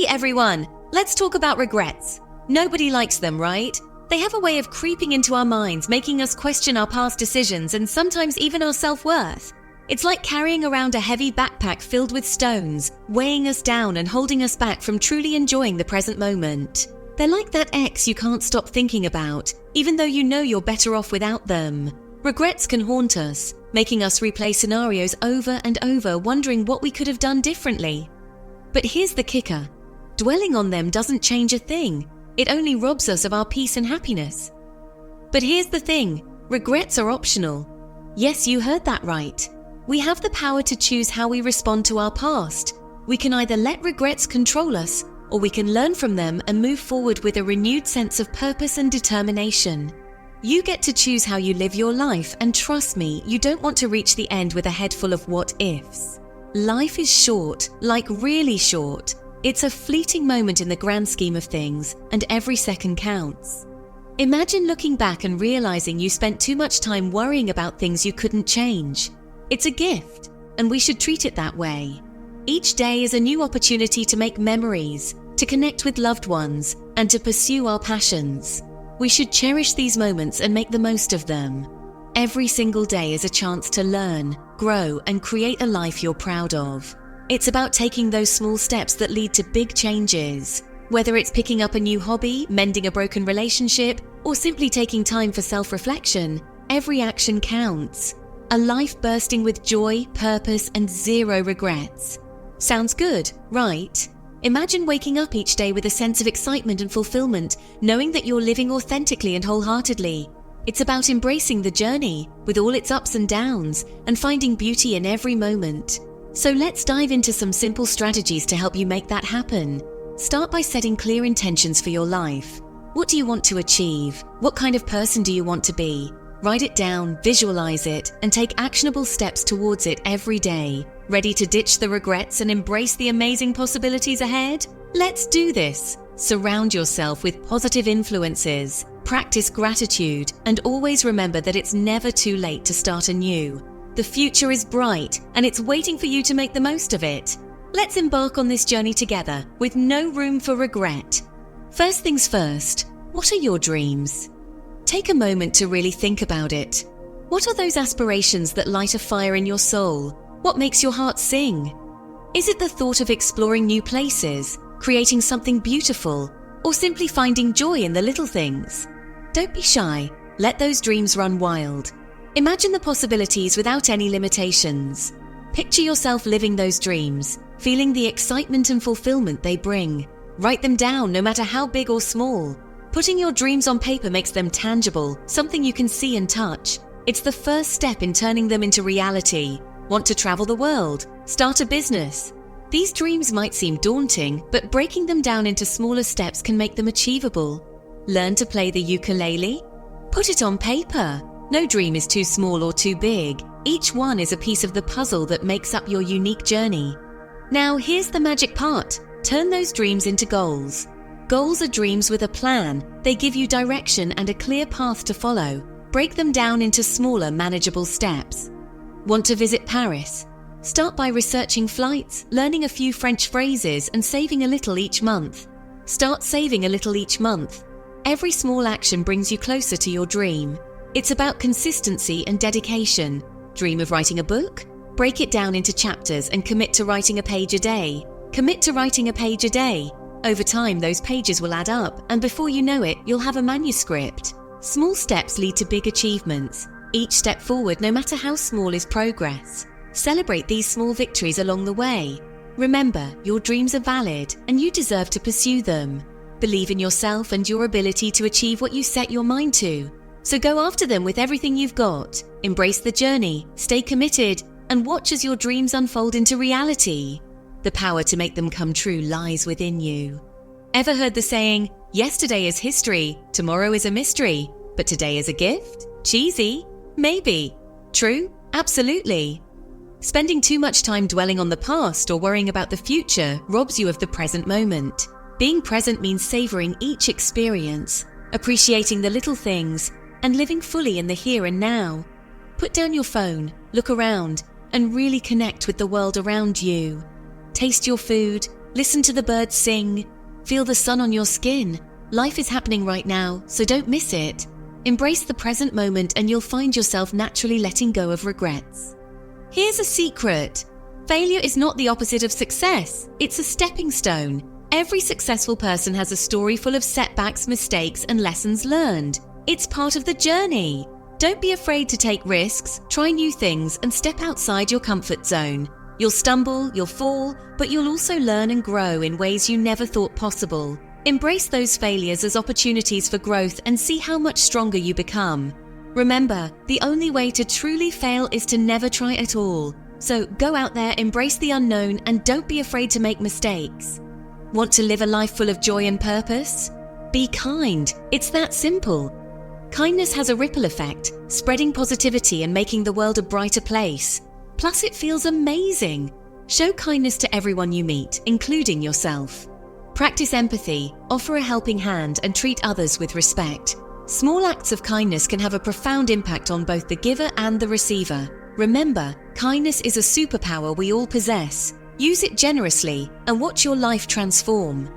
Hey everyone, let's talk about regrets. Nobody likes them, right? They have a way of creeping into our minds, making us question our past decisions and sometimes even our self-worth. It's like carrying around a heavy backpack filled with stones, weighing us down and holding us back from truly enjoying the present moment. They're like that ex you can't stop thinking about, even though you know you're better off without them. Regrets can haunt us, making us replay scenarios over and over, wondering what we could have done differently. But here's the kicker. Dwelling on them doesn't change a thing. It only robs us of our peace and happiness. But here's the thing. Regrets are optional. Yes, you heard that right. We have the power to choose how we respond to our past. We can either let regrets control us, or we can learn from them and move forward with a renewed sense of purpose and determination. You get to choose how you live your life, and trust me, you don't want to reach the end with a head full of what-ifs. Life is short, like really short. It's a fleeting moment in the grand scheme of things, and every second counts. Imagine looking back and realizing you spent too much time worrying about things you couldn't change. It's a gift, and we should treat it that way. Each day is a new opportunity to make memories, to connect with loved ones, and to pursue our passions. We should cherish these moments and make the most of them. Every single day is a chance to learn, grow, and create a life you're proud of. It's about taking those small steps that lead to big changes. Whether it's picking up a new hobby, mending a broken relationship, or simply taking time for self-reflection, every action counts. A life bursting with joy, purpose, and zero regrets. Sounds good, right? Imagine waking up each day with a sense of excitement and fulfillment, knowing that you're living authentically and wholeheartedly. It's about embracing the journey, with all its ups and downs, and finding beauty in every moment. So let's dive into some simple strategies to help you make that happen. Start by setting clear intentions for your life. What do you want to achieve? What kind of person do you want to be? Write it down, visualize it, and take actionable steps towards it every day. Ready to ditch the regrets and embrace the amazing possibilities ahead? Let's do this! Surround yourself with positive influences. Practice gratitude, and always remember that it's never too late to start anew. The future is bright, and it's waiting for you to make the most of it. Let's embark on this journey together, with no room for regret. First things first, what are your dreams? Take a moment to really think about it. What are those aspirations that light a fire in your soul? What makes your heart sing? Is it the thought of exploring new places, creating something beautiful, or simply finding joy in the little things? Don't be shy. Let those dreams run wild. Imagine the possibilities without any limitations. Picture yourself living those dreams, feeling the excitement and fulfillment they bring. Write them down, no matter how big or small. Putting your dreams on paper makes them tangible, something you can see and touch. It's the first step in turning them into reality. Want to travel the world? Start a business? These dreams might seem daunting, but breaking them down into smaller steps can make them achievable. Learn to play the ukulele? Put it on paper. No dream is too small or too big. Each one is a piece of the puzzle that makes up your unique journey. Now here's the magic part. Turn those dreams into goals. Goals are dreams with a plan. They give you direction and a clear path to follow. Break them down into smaller, manageable steps. Want to visit Paris? Start by researching flights, learning a few French phrases, and saving a little each month. Start saving a little each month. Every small action brings you closer to your dream. It's about consistency and dedication. Dream of writing a book? Break it down into chapters and commit to writing a page a day. Commit to writing a page a day. Over time, those pages will add up, and before you know it, you'll have a manuscript. Small steps lead to big achievements. Each step forward, no matter how small, is progress. Celebrate these small victories along the way. Remember, your dreams are valid, and you deserve to pursue them. Believe in yourself and your ability to achieve what you set your mind to. So go after them with everything you've got. Embrace the journey, stay committed, and watch as your dreams unfold into reality. The power to make them come true lies within you. Ever heard the saying, yesterday is history, tomorrow is a mystery, but today is a gift? Cheesy? Maybe. True? Absolutely. Spending too much time dwelling on the past or worrying about the future robs you of the present moment. Being present means savoring each experience, appreciating the little things, and living fully in the here and now. Put down your phone, look around, and really connect with the world around you. Taste your food, Listen to the birds sing. Feel the sun on your skin. Life is happening right now, so don't miss it. Embrace the present moment and you'll find yourself naturally letting go of regrets. Here's a secret. Failure is not the opposite of success. It's a stepping stone. Every successful person has a story full of setbacks, mistakes, and lessons learned. It's part of the journey. Don't be afraid to take risks, try new things, and step outside your comfort zone. You'll stumble, you'll fall, but you'll also learn and grow in ways you never thought possible. Embrace those failures as opportunities for growth and see how much stronger you become. Remember, the only way to truly fail is to never try at all. So go out there, embrace the unknown, and don't be afraid to make mistakes. Want to live a life full of joy and purpose? Be kind. It's that simple. Kindness has a ripple effect, spreading positivity and making the world a brighter place. Plus, it feels amazing. Show kindness to everyone you meet, including yourself. Practice empathy, offer a helping hand, and treat others with respect. Small acts of kindness can have a profound impact on both the giver and the receiver. Remember, kindness is a superpower we all possess. Use it generously and watch your life transform.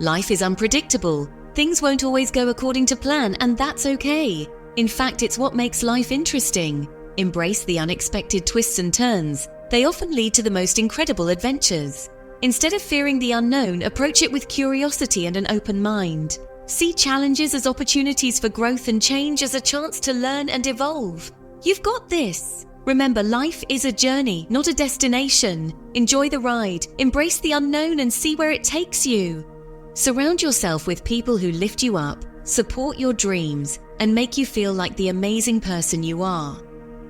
Life is unpredictable. Things won't always go according to plan, and that's okay. In fact, it's what makes life interesting. Embrace the unexpected twists and turns. They often lead to the most incredible adventures. Instead of fearing the unknown, approach it with curiosity and an open mind. See challenges as opportunities for growth and change as a chance to learn and evolve. You've got this. Remember, life is a journey, not a destination. Enjoy the ride, embrace the unknown, and see where it takes you. Surround yourself with people who lift you up, support your dreams, and make you feel like the amazing person you are.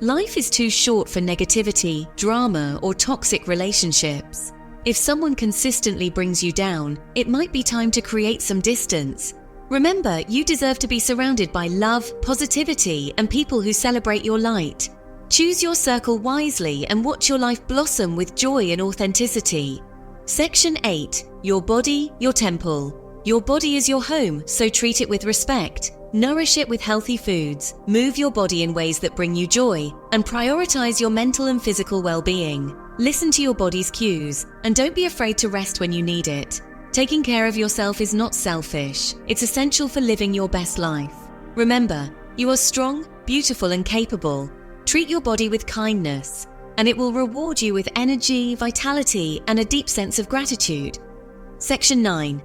Life is too short for negativity, drama, or toxic relationships. If someone consistently brings you down, it might be time to create some distance. Remember, you deserve to be surrounded by love, positivity, and people who celebrate your light. Choose your circle wisely and watch your life blossom with joy and authenticity. Section 8. Your body, your temple. Your body is your home, so treat it with respect. Nourish it with healthy foods, move your body in ways that bring you joy, and prioritize your mental and physical well-being. Listen to your body's cues, and don't be afraid to rest when you need it. Taking care of yourself is not selfish. It's essential for living your best life. Remember, you are strong, beautiful, and capable. Treat your body with kindness, and it will reward you with energy, vitality, and a deep sense of gratitude. Section 9.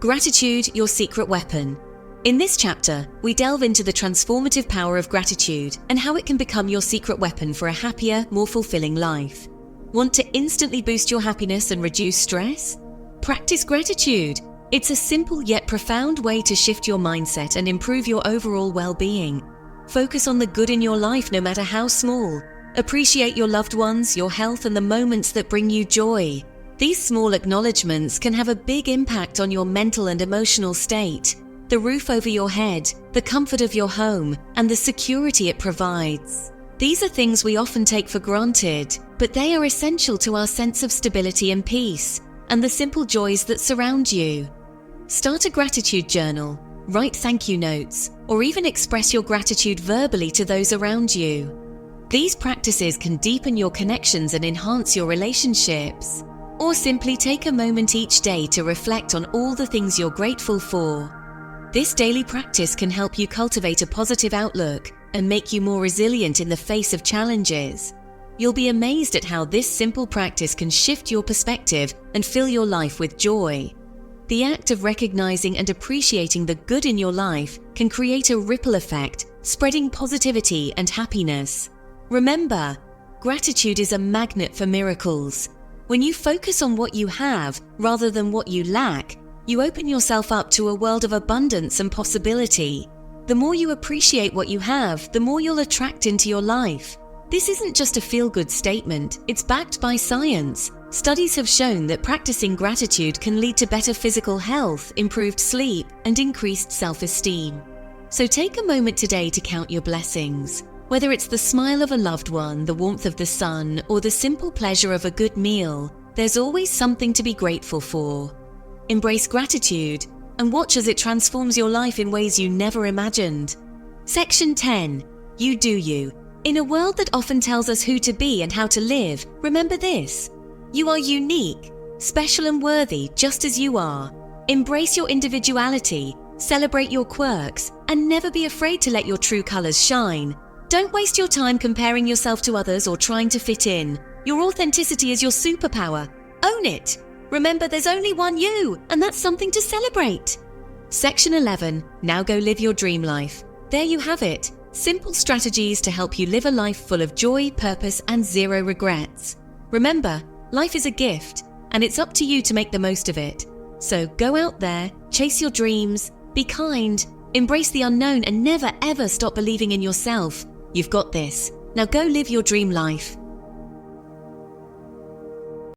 Gratitude, your secret weapon. In this chapter, we delve into the transformative power of gratitude and how it can become your secret weapon for a happier, more fulfilling life. Want to instantly boost your happiness and reduce stress? Practice gratitude. It's a simple yet profound way to shift your mindset and improve your overall well-being. Focus on the good in your life, no matter how small. Appreciate your loved ones, your health, and the moments that bring you joy. These small acknowledgements can have a big impact on your mental and emotional state. The roof over your head, the comfort of your home, and the security it provides. These are things we often take for granted, but they are essential to our sense of stability and peace, and the simple joys that surround you. Start a gratitude journal, write thank you notes, or even express your gratitude verbally to those around you. These practices can deepen your connections and enhance your relationships. Or simply take a moment each day to reflect on all the things you're grateful for. This daily practice can help you cultivate a positive outlook and make you more resilient in the face of challenges. You'll be amazed at how this simple practice can shift your perspective and fill your life with joy. The act of recognizing and appreciating the good in your life can create a ripple effect, spreading positivity and happiness. Remember, gratitude is a magnet for miracles. When you focus on what you have rather than what you lack, you open yourself up to a world of abundance and possibility. The more you appreciate what you have, the more you'll attract into your life. This isn't just a feel-good statement, it's backed by science. Studies have shown that practicing gratitude can lead to better physical health, improved sleep, and increased self-esteem. So take a moment today to count your blessings. Whether it's the smile of a loved one, the warmth of the sun, or the simple pleasure of a good meal, there's always something to be grateful for. Embrace gratitude and watch as it transforms your life in ways you never imagined. Section 10. You do you. In a world that often tells us who to be and how to live, remember this. You are unique. special and worthy just as you are. Embrace your individuality, celebrate your quirks, and never be afraid to let your true colors shine. Don't waste your time comparing yourself to others or trying to fit in. Your authenticity is your superpower. Own it. Remember, there's only one you, and that's something to celebrate. Section 11. Now go live your dream life. There you have it. Simple strategies to help you live a life full of joy, purpose, and zero regrets. Remember, life is a gift, and it's up to you to make the most of it. So go out there, chase your dreams, be kind, embrace the unknown, and never ever stop believing in yourself. You've got this. Now go live your dream life.